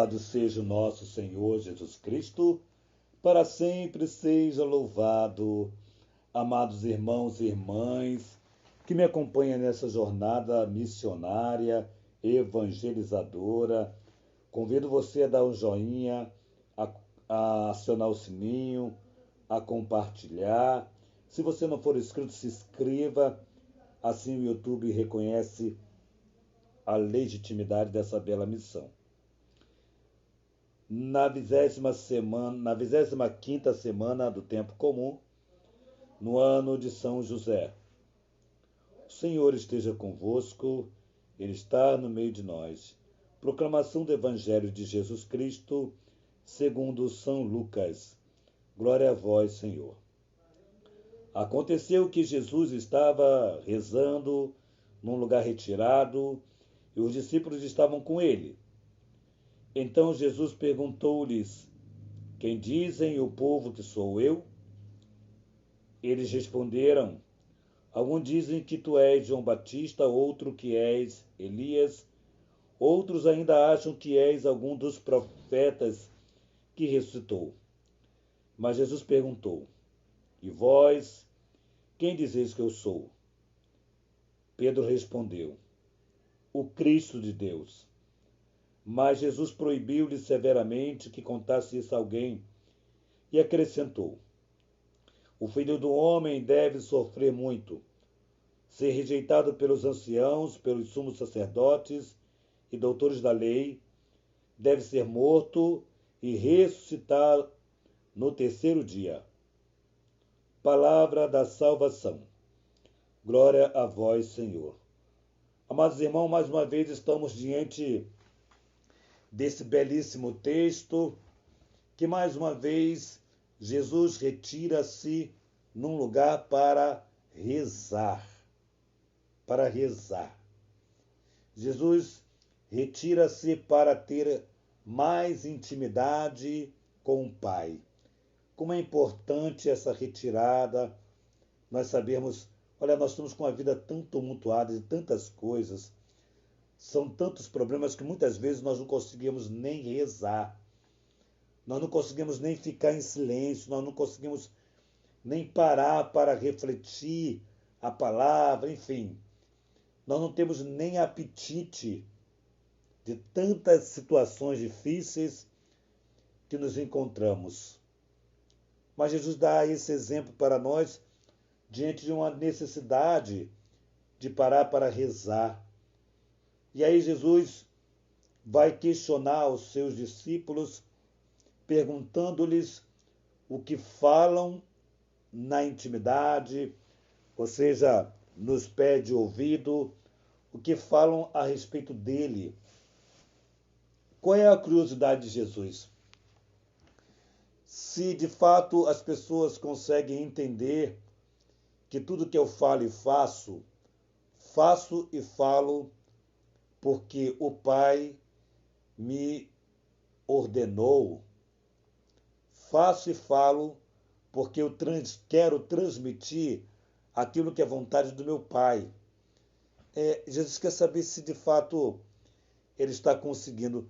Louvado seja o nosso Senhor Jesus Cristo, para sempre seja louvado. Amados irmãos e irmãs que me acompanham nessa jornada missionária, evangelizadora, convido você a dar um joinha, a acionar o sininho, a compartilhar. Se você não for inscrito, se inscreva, assim o YouTube reconhece a legitimidade dessa bela missão. Na 25ª semana do tempo comum, no ano de São José. O Senhor esteja convosco, Ele está no meio de nós. Proclamação do Evangelho de Jesus Cristo, segundo São Lucas. Glória a vós, Senhor. Aconteceu que Jesus estava rezando num lugar retirado e os discípulos estavam com ele. Então Jesus perguntou-lhes: Quem dizem o povo que sou eu? Eles responderam: Alguns dizem que tu és João Batista, outro que és Elias, outros ainda acham que és algum dos profetas que ressuscitou. Mas Jesus perguntou: E vós, quem dizeis que eu sou? Pedro respondeu: O Cristo de Deus. Mas Jesus proibiu-lhe severamente que contasse isso a alguém e acrescentou: O Filho do Homem deve sofrer muito, ser rejeitado pelos anciãos, pelos sumos sacerdotes e doutores da lei, deve ser morto e ressuscitar no terceiro dia. Palavra da salvação. Glória a vós, Senhor. Amados irmãos, mais uma vez estamos diante desse belíssimo texto que, mais uma vez, Jesus retira-se num lugar para rezar. Para rezar. Jesus retira-se para ter mais intimidade com o Pai. Como é importante essa retirada. Nós sabemos, olha, nós estamos com uma vida tão tumultuada de tantas coisas. São tantos problemas que muitas vezes nós não conseguimos nem rezar. Nós não conseguimos nem ficar em silêncio, nós não conseguimos nem parar para refletir a palavra, enfim. Nós não temos nem apetite de tantas situações difíceis que nos encontramos. Mas Jesus dá esse exemplo para nós diante de uma necessidade de parar para rezar. E aí Jesus vai questionar os seus discípulos, perguntando-lhes o que falam na intimidade, ou seja, nos pés de ouvido, o que falam a respeito dele. Qual é a curiosidade de Jesus? Se de fato as pessoas conseguem entender que tudo que eu falo e faço e falo porque o Pai me ordenou, faço e falo porque eu quero transmitir aquilo que é vontade do meu Pai. Jesus quer saber se de fato ele está conseguindo.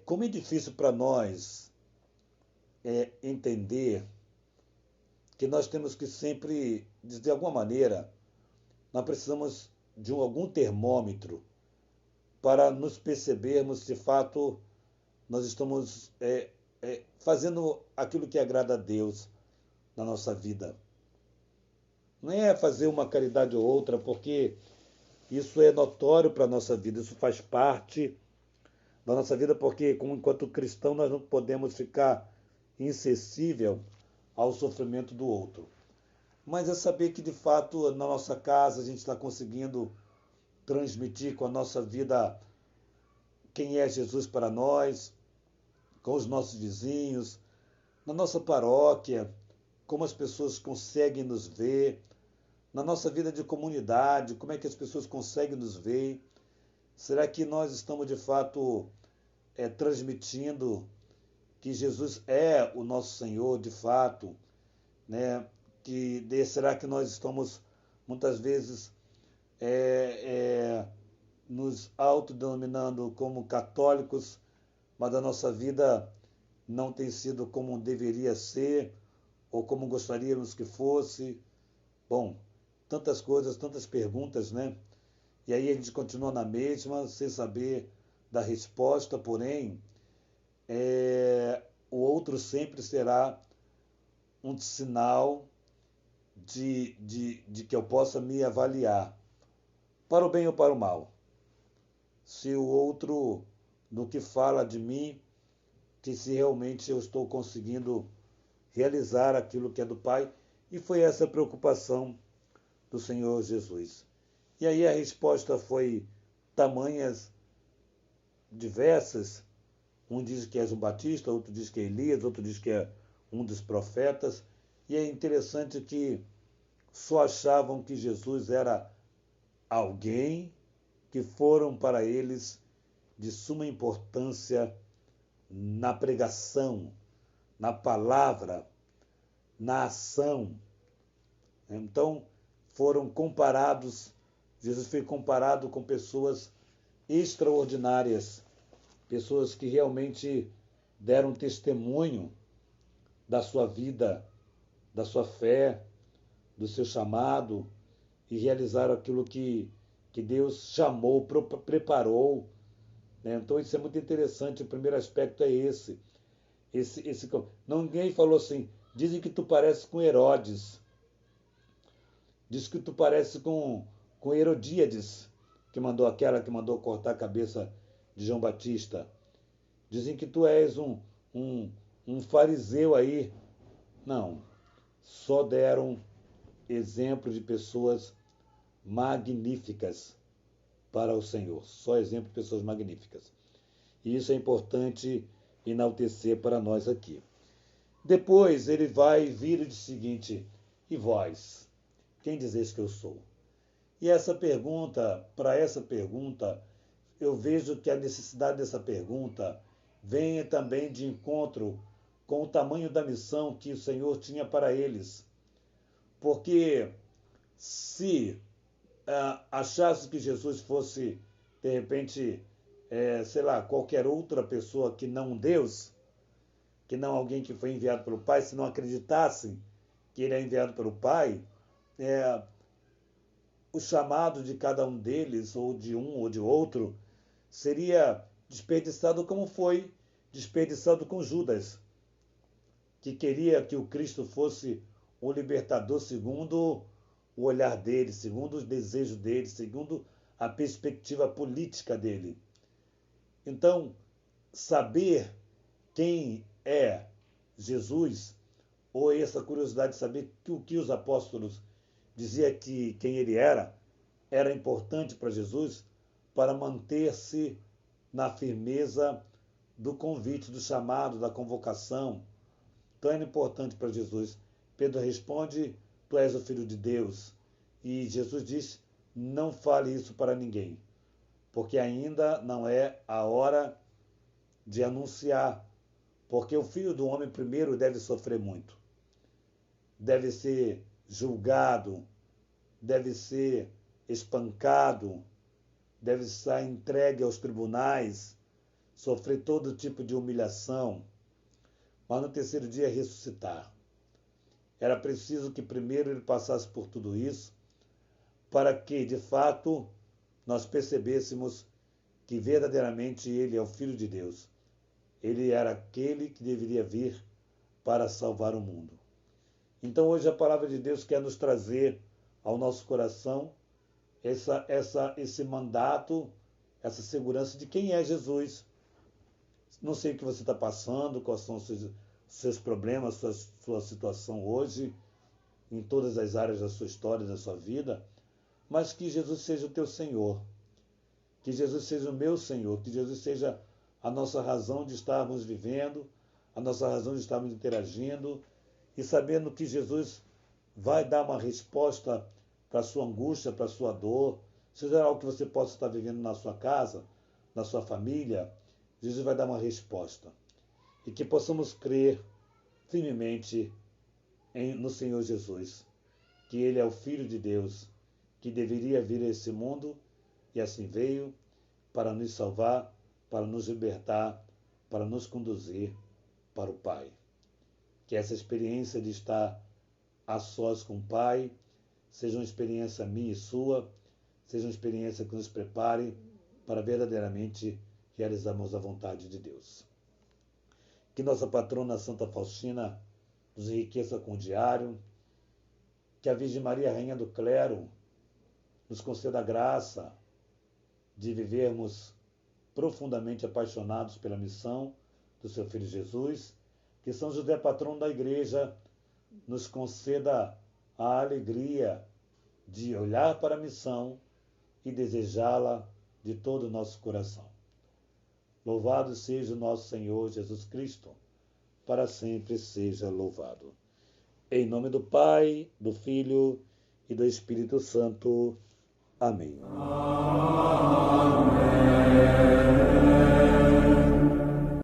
Como é difícil para nós entender que nós temos que sempre, de alguma maneira, nós precisamos de algum termômetro para nos percebermos se de fato nós estamos fazendo aquilo que agrada a Deus na nossa vida. Não é fazer uma caridade ou outra, porque isso é notório para a nossa vida, isso faz parte da nossa vida, porque enquanto cristão nós não podemos ficar insensível ao sofrimento do outro. Mas é saber que de fato na nossa casa a gente está conseguindo transmitir com a nossa vida quem é Jesus para nós, com os nossos vizinhos, na nossa paróquia, como as pessoas conseguem nos ver, na nossa vida de comunidade, como é que as pessoas conseguem nos ver. Será que nós estamos de fato transmitindo que Jesus é o nosso Senhor de fato, né? Será que nós estamos muitas vezes nos autodenominando como católicos, mas a nossa vida não tem sido como deveria ser ou como gostaríamos que fosse. Bom, tantas coisas, tantas perguntas, né? E aí a gente continua na mesma, sem saber da resposta, porém, o outro sempre será um sinal de que eu possa me avaliar, para o bem ou para o mal. Se o outro, no que fala de mim, que se realmente eu estou conseguindo realizar aquilo que é do Pai, e foi essa a preocupação do Senhor Jesus. E aí a resposta foi tamanhas diversas. Um diz que é João Batista, outro diz que é Elias, outro diz que é um dos profetas. E é interessante que só achavam que Jesus era alguém que foram para eles de suma importância na pregação, na palavra, na ação. Então, foram comparados, Jesus foi comparado com pessoas extraordinárias, pessoas que realmente deram testemunho da sua vida, da sua fé, do seu chamado e realizaram aquilo que Deus chamou, preparou. Né? Então isso é muito interessante. O primeiro aspecto é esse. Ninguém falou assim, dizem que tu parece com Herodes, diz que tu parece com Herodíades, que mandou cortar a cabeça de João Batista. Dizem que tu és um, um fariseu aí. Não, só deram exemplo de pessoas magníficas para o Senhor. Só exemplo de pessoas magníficas. E isso é importante enaltecer para nós aqui. Depois ele vai vir e diz o seguinte: e vós? Quem dizeis que eu sou? E para essa pergunta, eu vejo que a necessidade dessa pergunta vem também de encontro com o tamanho da missão que o Senhor tinha para eles. Porque se achasse que Jesus fosse, de repente, sei lá, qualquer outra pessoa que não Deus, que não alguém que foi enviado pelo Pai, se não acreditassem que ele é enviado pelo Pai, o chamado de cada um deles, ou de um ou de outro, seria desperdiçado como foi desperdiçado com Judas, que queria que o Cristo fosse o libertador segundo o olhar dele, segundo os desejos dele, segundo a perspectiva política dele. Então, saber quem é Jesus, ou essa curiosidade de saber o que os apóstolos diziam que quem ele era importante para Jesus para manter-se na firmeza do convite, do chamado, da convocação. Então era importante para Jesus. Pedro responde: tu és o Filho de Deus. E Jesus diz: não fale isso para ninguém, porque ainda não é a hora de anunciar, porque o Filho do Homem primeiro deve sofrer muito, deve ser julgado, deve ser espancado, deve estar entregue aos tribunais, sofrer todo tipo de humilhação, mas no terceiro dia ressuscitar. Era preciso que primeiro ele passasse por tudo isso, para que, de fato, nós percebêssemos que verdadeiramente ele é o Filho de Deus. Ele era aquele que deveria vir para salvar o mundo. Então hoje a palavra de Deus quer nos trazer ao nosso coração esse mandato, essa segurança de quem é Jesus. Não sei o que você está passando, quais são os seus problemas, sua situação hoje, em todas as áreas da sua história, da sua vida, mas que Jesus seja o teu Senhor, que Jesus seja o meu Senhor, que Jesus seja a nossa razão de estarmos vivendo, a nossa razão de estarmos interagindo, e sabendo que Jesus vai dar uma resposta para a sua angústia, para a sua dor, seja algo que você possa estar vivendo na sua casa, na sua família, Jesus vai dar uma resposta. E que possamos crer firmemente no Senhor Jesus, que Ele é o Filho de Deus, que deveria vir a esse mundo, e assim veio, para nos salvar, para nos libertar, para nos conduzir para o Pai. Que essa experiência de estar a sós com o Pai seja uma experiência minha e sua, seja uma experiência que nos prepare para verdadeiramente realizarmos a vontade de Deus. Que nossa patrona Santa Faustina nos enriqueça com o diário, que a Virgem Maria, Rainha do Clero, nos conceda a graça de vivermos profundamente apaixonados pela missão do seu Filho Jesus, que São José, patrono da Igreja, nos conceda a alegria de olhar para a missão e desejá-la de todo o nosso coração. Louvado seja o nosso Senhor Jesus Cristo, para sempre seja louvado. Em nome do Pai, do Filho e do Espírito Santo. Amém.